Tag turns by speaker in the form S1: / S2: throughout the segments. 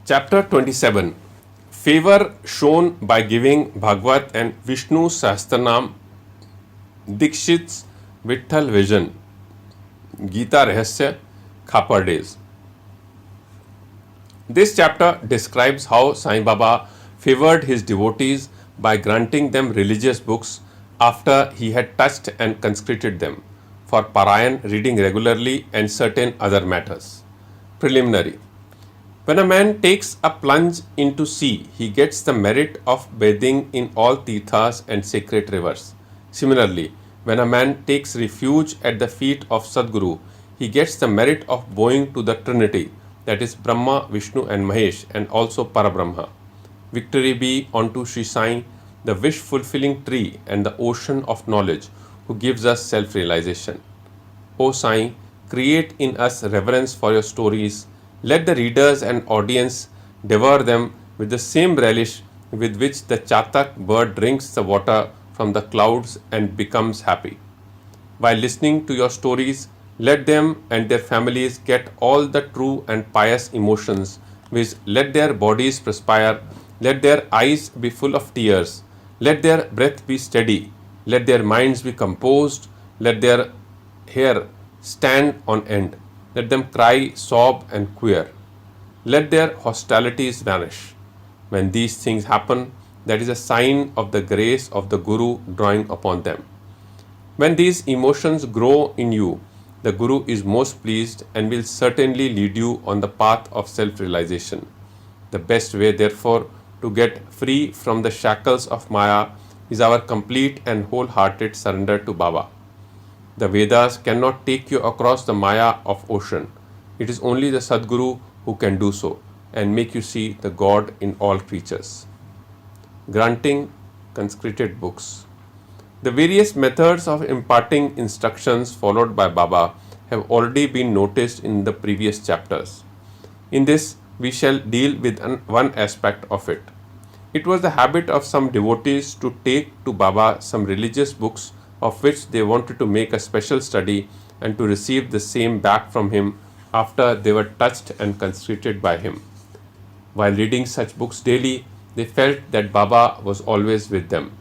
S1: Chapter 27. Favor shown by giving Bhagavad and Vishnu Sahasranam Dikshit's Vitthal Vision Gita Rahasya Khapar Days. This chapter describes how Sai Baba favored his devotees by granting them religious books after he had touched and consecrated them for Parayan reading regularly and certain other matters. Preliminary. When a man takes a plunge into sea, he gets the merit of bathing in all tirthas and sacred rivers. Similarly, when a man takes refuge at the feet of Sadguru, he gets the merit of bowing to the Trinity, that is Brahma, Vishnu and Mahesh, and also Parabrahma. Victory be unto Sri Sai, the wish-fulfilling tree and the ocean of knowledge, who gives us self-realization. O Sai, create in us reverence for your stories. Let the readers and audience devour them with the same relish with which the chatak bird drinks the water from the clouds and becomes happy. While listening to your stories, let them and their families get all the true and pious emotions, which let their bodies perspire, let their eyes be full of tears, let their breath be steady, let their minds be composed, let their hair stand on end. Let them cry, sob, and queer. Let their hostilities vanish. When these things happen, that is a sign of the grace of the Guru drawing upon them. When these emotions grow in you, the Guru is most pleased and will certainly lead you on the path of self-realization. The best way, therefore, to get free from the shackles of Maya is our complete and wholehearted surrender to Baba. The Vedas cannot take you across the Maya of ocean. It is only the Sadguru who can do so and make you see the God in all creatures. Granting consecrated books. The various methods of imparting instructions followed by Baba have already been noticed in the previous chapters. In this, we shall deal with one aspect of it. It was the habit of some devotees to take to Baba some religious books of which they wanted to make a special study and to receive the same back from him after they were touched and consecrated by him. While reading such books daily, they felt that Baba was always with them.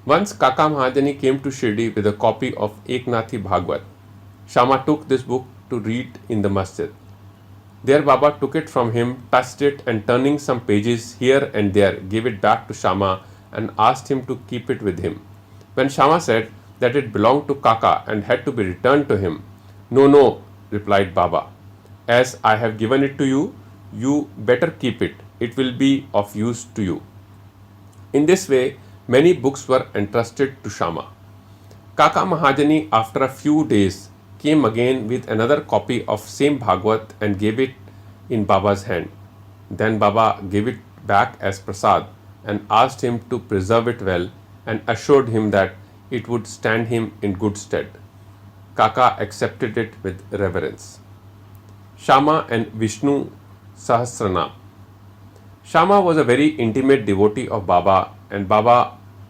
S1: Once Kaka Mahajani came to Shirdi with a copy of Eknathi Bhagavad. Shama took this book to read in the masjid. There Baba took it from him, touched it, and turning some pages here and there, gave it back to Shama and asked him to keep it with him. When Shama said that it belonged to Kaka and had to be returned to him, "No," replied Baba. "As I have given it to you, you better keep it. It will be of use to you." In this way, many books were entrusted to Shama. Kaka Mahajani, after a few days, came again with another copy of same Bhagavad and gave it in Baba's hand. Then Baba gave it back as prasad and asked him to preserve it well and assured him that it would stand him in good stead. Kaka accepted it with reverence. Shama and Vishnu Sahasranam. Shama was a very intimate devotee of Baba, and Baba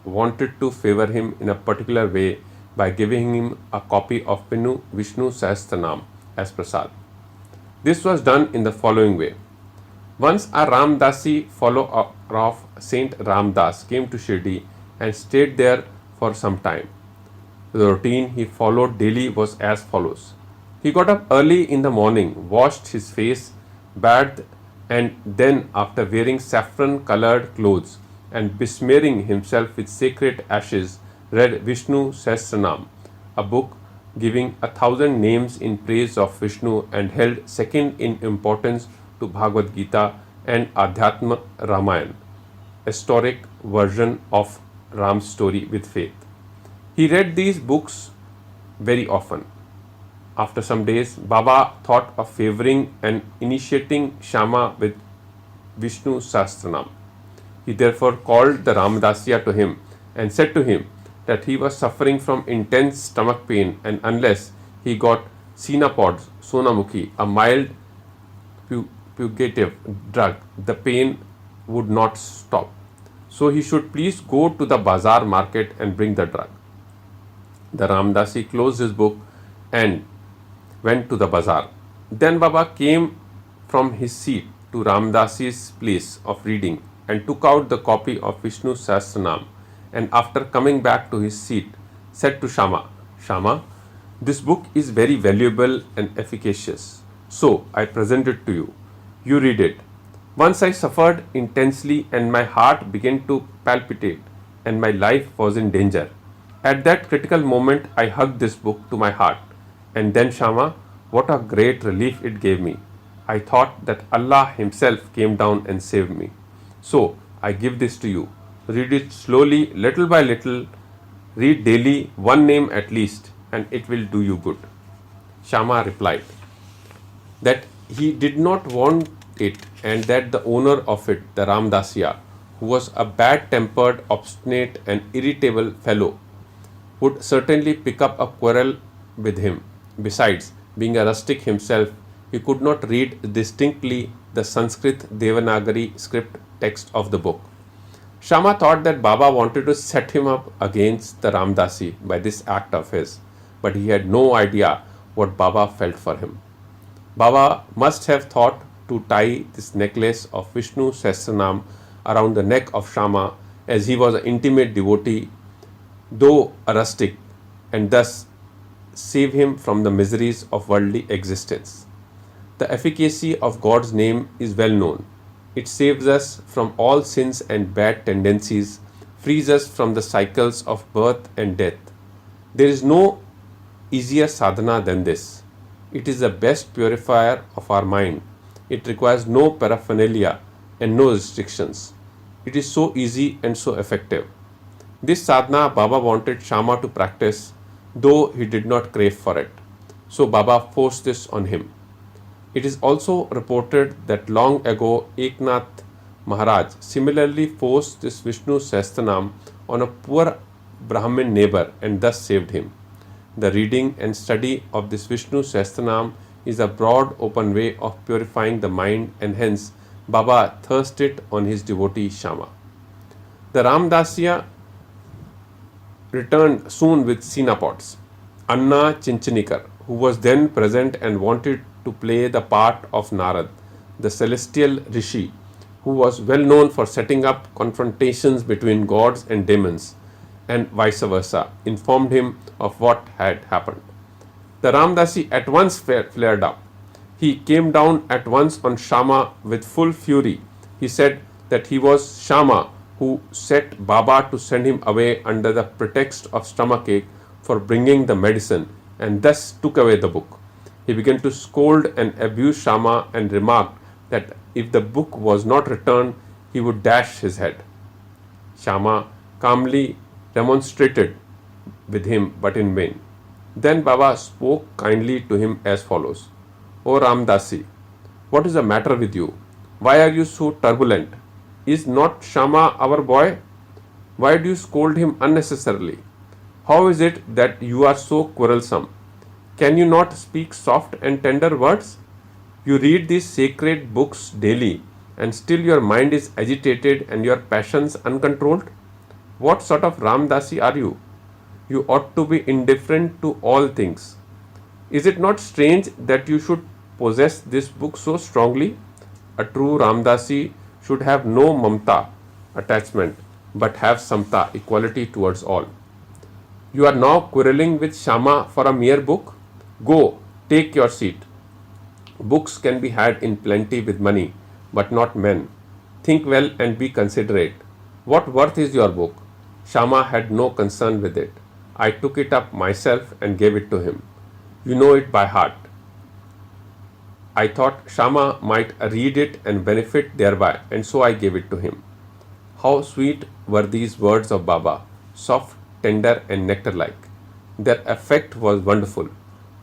S1: wanted to favor him in a particular way by giving him a copy of Vishnu Sahasranam as prasad. This was done in the following way. Once a Ramdasi follower of Saint Ramdas came to Shirdi and stayed there for some time. The routine he followed daily was as follows. He got up early in the morning, washed his face, bathed, and then, after wearing saffron-colored clothes and besmearing himself with sacred ashes, read Vishnu Sahasranam, a book giving 1,000 names in praise of Vishnu and held second in importance to Bhagavad Gita and Adhyatma Ramayan, historic version of Ram's story with faith. He read these books very often. After some days, Baba thought of favoring and initiating Shama with Vishnu Sahasranam. He therefore called the Ramadasya to him and said to him that he was suffering from intense stomach pain, and unless he got Sinapods, Sonamukhi, a mild purgative drug, the pain would not stop. So he should please go to the bazaar market and bring the drug. The Ramdasi closed his book and went to the bazaar. Then Baba came from his seat to Ramdasi's place of reading and took out the copy of Vishnu Sahasranam, and after coming back to his seat, said to Shama, Shama, this book is very valuable and efficacious, so I present it to you. You read it. Once I suffered intensely and my heart began to palpitate and my life was in danger. At that critical moment, I hugged this book to my heart. And then, Shama, what a great relief it gave me. I thought that Allah Himself came down and saved me. So, I give this to you. Read it slowly, little by little. Read daily, one name at least, and it will do you good. Shama replied that he did not want it and that the owner of it, the Ramdasiya, who was a bad-tempered, obstinate and irritable fellow, would certainly pick up a quarrel with him. Besides, being a rustic himself, he could not read distinctly the Sanskrit Devanagari script text of the book. Shama thought that Baba wanted to set him up against the Ramdasi by this act of his, but he had no idea what Baba felt for him. Baba must have thought to tie this necklace of Vishnu Sahasranam around the neck of Shama, as he was an intimate devotee, though a rustic, and thus save him from the miseries of worldly existence. The efficacy of God's name is well known. It saves us from all sins and bad tendencies, frees us from the cycles of birth and death. There is no easier sadhana than this. It is the best purifier of our mind. It requires no paraphernalia and no restrictions. It is so easy and so effective. This sadhana Baba wanted Shama to practice, though he did not crave for it. So Baba forced this on him. It is also reported that long ago Eknath Maharaj similarly forced this Vishnu Sahasranam on a poor Brahmin neighbor and thus saved him. The reading and study of this Vishnu Sahasranam is a broad open way of purifying the mind, and hence Baba thirsted on his devotee Shama. The Ramdasiya returned soon with Sinapots. Anna Chinchanikar, who was then present and wanted to play the part of Narad, the celestial rishi, who was well known for setting up confrontations between gods and demons, and vice versa, informed him of what had happened. The Ramdasi at once flared up. He came down at once on Shama with full fury. He said that he was Shama who set Baba to send him away under the pretext of stomachache for bringing the medicine, and thus took away the book. He began to scold and abuse Shama and remarked that if the book was not returned, he would dash his head. Shama calmly remonstrated with him, but in vain. Then Baba spoke kindly to him as follows: O Ramdasi, what is the matter with you? Why are you so turbulent? Is not Shama our boy? Why do you scold him unnecessarily? How is it that you are so quarrelsome? Can you not speak soft and tender words? You read these sacred books daily, and still your mind is agitated and your passions uncontrolled? What sort of Ramdasi are you? You ought to be indifferent to all things. Is it not strange that you should possess this book so strongly? A true Ramdasi should have no mamta, attachment, but have samta, equality towards all. You are now quarreling with Shama for a mere book? Go, take your seat. Books can be had in plenty with money, but not men. Think well and be considerate. What worth is your book? Shama had no concern with it. I took it up myself and gave it to him. You know it by heart. I thought Shama might read it and benefit thereby, and so I gave it to him. How sweet were these words of Baba, soft, tender and nectar-like. Their effect was wonderful.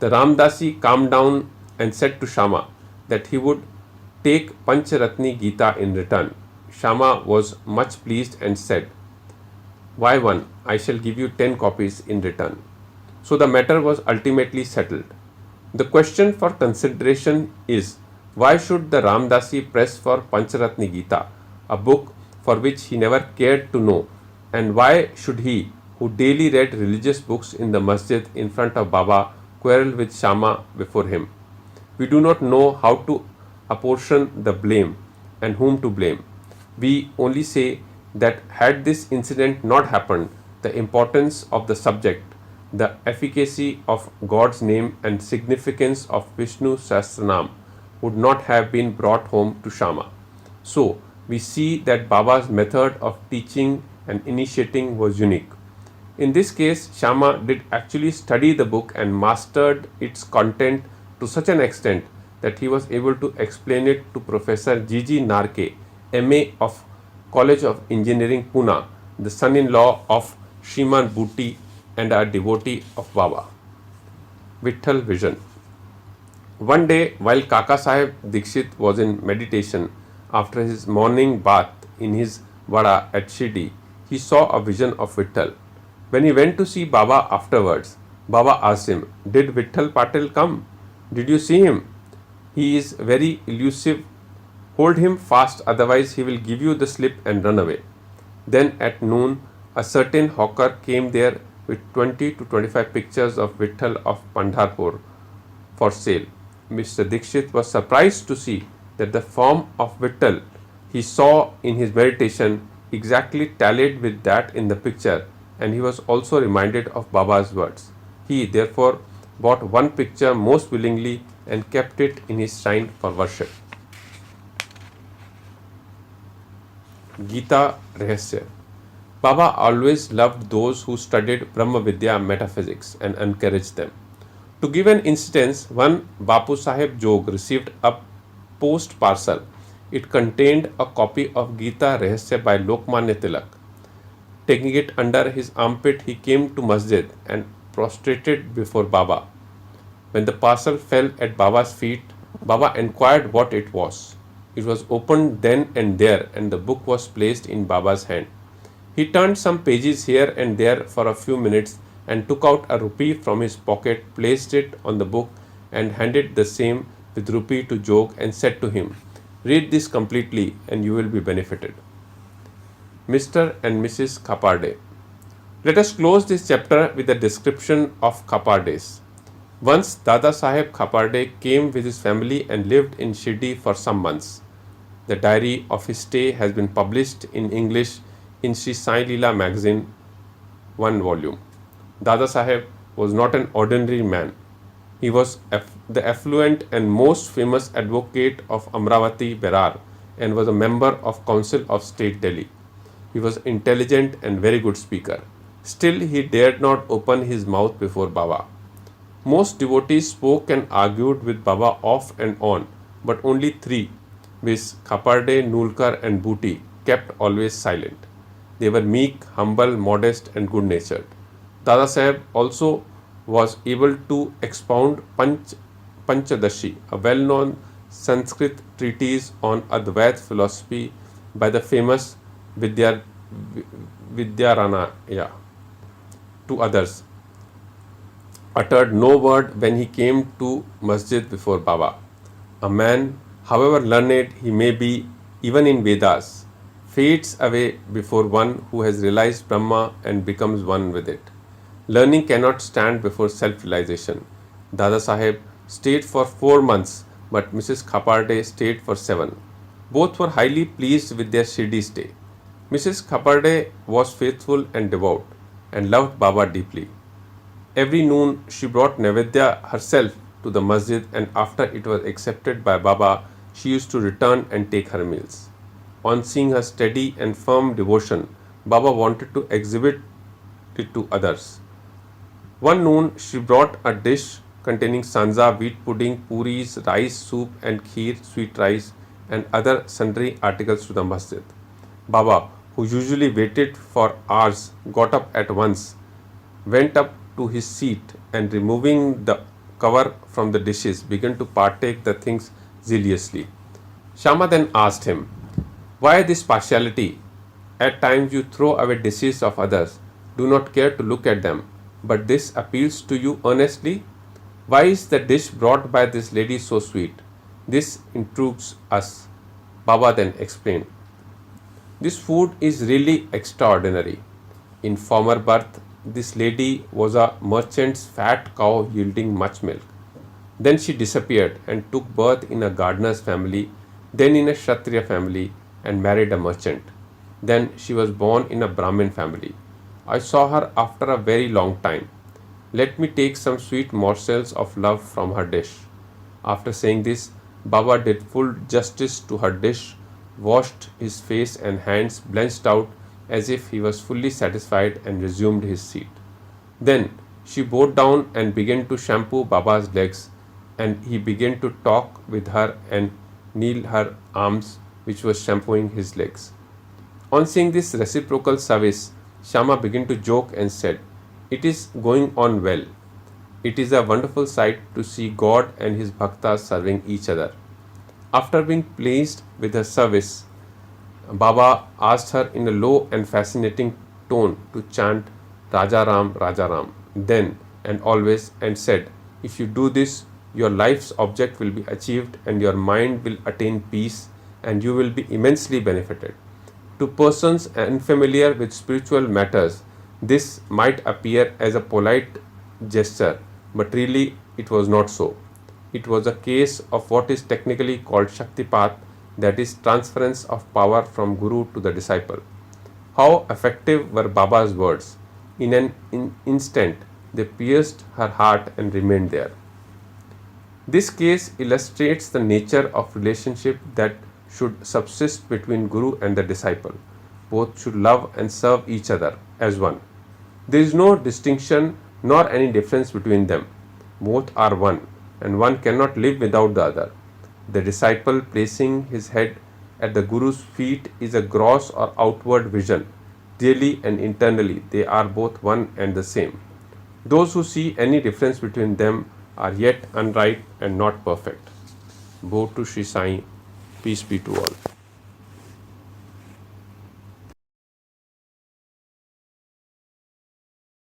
S1: The Ramdasi calmed down and said to Shama that he would take Pancharatni Gita in return. Shama was much pleased and said, Why one? I shall give you 10 copies in return. So the matter was ultimately settled. The question for consideration is, why should the Ramdasi press for Pancharatni Gita, a book for which he never cared to know, and why should he, who daily read religious books in the masjid in front of Baba, quarrel with Shama before him? We do not know apportion the blame and whom to blame. We only say that had this incident not happened, the importance of the subject, the efficacy of God's name and significance of Vishnu Sahasranam would not have been brought home to Shama. So, we see that Baba's method of teaching and initiating was unique. In this case, Shama did actually study the book and mastered its content to such an extent that he was able to explain it to Professor Gigi Narke, MA of College of Engineering, Pune, the son-in-law of Shriman Bhuti and a devotee of Baba. Vitthal Vision. One day, while Kaka Sahib Dikshit was in meditation after his morning bath in his vada at Shirdi, he saw a vision of Vitthal. When he went to see Baba afterwards, Baba asked him, "Did Vitthal Patil come? Did you see him? He is very elusive. Hold him fast, otherwise he will give you the slip and run away." Then at noon, a certain hawker came there with 20 to 25 pictures of Vitthal of Pandharpur for sale. Mr. Dikshit was surprised to see that the form of Vitthal he saw in his meditation exactly tallied with that in the picture, and he was also reminded of Baba's words. He therefore bought one picture most willingly and kept it in his shrine for worship. Gita Rahasya. Baba always loved those who studied Brahma Vidya metaphysics and encouraged them. To give an instance, one Bapu Sahib Jog received a post parcel. It contained a copy of Gita Rahasya by Lokmanya Tilak. Taking it under his armpit, he came to masjid and prostrated before Baba. When the parcel fell at Baba's feet, Baba inquired what it was. It was opened then and there, and the book was placed in Baba's hand. He turned some pages here and there for a few minutes and took out a rupee from his pocket, placed it on the book and handed the same with rupee to Jog and said to him, "Read this completely and you will be benefited." Mr. and Mrs. Khaparde. Let us close this chapter with a description of Khapardes. Once Dada Saheb Khaparde came with his family and lived in Shirdi for some months. The diary of his stay has been published in English in Sri Sai Leela magazine, 1 volume. Dada Saheb was not an ordinary man. He was the affluent and most famous advocate of Amravati Berar and was a member of Council of State Delhi. He was intelligent and very good speaker. Still, he dared not open his mouth before Baba. Most devotees spoke and argued with Baba off and on, but only three, viz. Khaparde, Nulkar and Bhuti, kept always silent. They were meek, humble, modest and good-natured. Dada Saheb also was able to expound Panchadashi, a well-known Sanskrit treatise on Advait philosophy by the famous Vidyaranaya to others. Uttered no word when he came to masjid before Baba. A man, however learned he may be, even in Vedas, fades away before one who has realized Brahma and becomes one with it. Learning cannot stand before self-realization. Dada Saheb stayed for 4 months, but Mrs. Khaparde stayed for 7. Both were highly pleased with their Shirdi stay. Mrs. Khaparde was faithful and devout and loved Baba deeply. Every noon she brought Naivedya herself to the masjid, and after it was accepted by Baba, she used to return and take her meals. On seeing her steady and firm devotion, Baba wanted to exhibit it to others. One noon she brought a dish containing sanza, wheat pudding, puris, rice, soup and kheer, sweet rice and other sundry articles to the masjid. Baba, who usually waited for hours, got up at once, went up to his seat and removing the cover from the dishes began to partake the things zealously. Shama then asked him, "Why this partiality? At times you throw away dishes of others, do not care to look at them, but this appeals to you earnestly. Why is the dish brought by this lady so sweet? This intrigues us." Baba then explained, "This food is really extraordinary. In former birth, this lady was a merchant's fat cow yielding much milk. Then she disappeared and took birth in a gardener's family, then in a Kshatriya family, and married a merchant. Then she was born in a Brahmin family. I saw her after a very long time. Let me take some sweet morsels of love from her dish. After saying this, Baba did full justice to her dish, washed his face and hands, blenched out as if he was fully satisfied, and resumed his seat. Then she bowed down and began to shampoo Baba's legs, and he began to talk with her and kneel her arms, which was shampooing his legs. On seeing this reciprocal service, Shama began to joke and said, "It is going on well. It is a wonderful sight to see God and his bhaktas serving each other." After being pleased with her service, Baba asked her in a low and fascinating tone to chant Raja Ram, then and always, and said, "If you do this, your life's object will be achieved and your mind will attain peace and you will be immensely benefited." To persons unfamiliar with spiritual matters, this might appear as a polite gesture, but really it was not so. It was a case of what is technically called Shaktipat, that is, transference of power from Guru to the disciple. How effective were Baba's words! In an instant, they pierced her heart and remained there. This case illustrates the nature of relationship that should subsist between Guru and the disciple. Both should love and serve each other as one. There is no distinction nor any difference between them. Both are one, and one cannot live without the other. The disciple placing his head at the Guru's feet is a gross or outward vision. Really and internally, they are both one and the same. Those who see any difference between them are yet unripe and not perfect. Bow to Sri Sai. Peace be to all.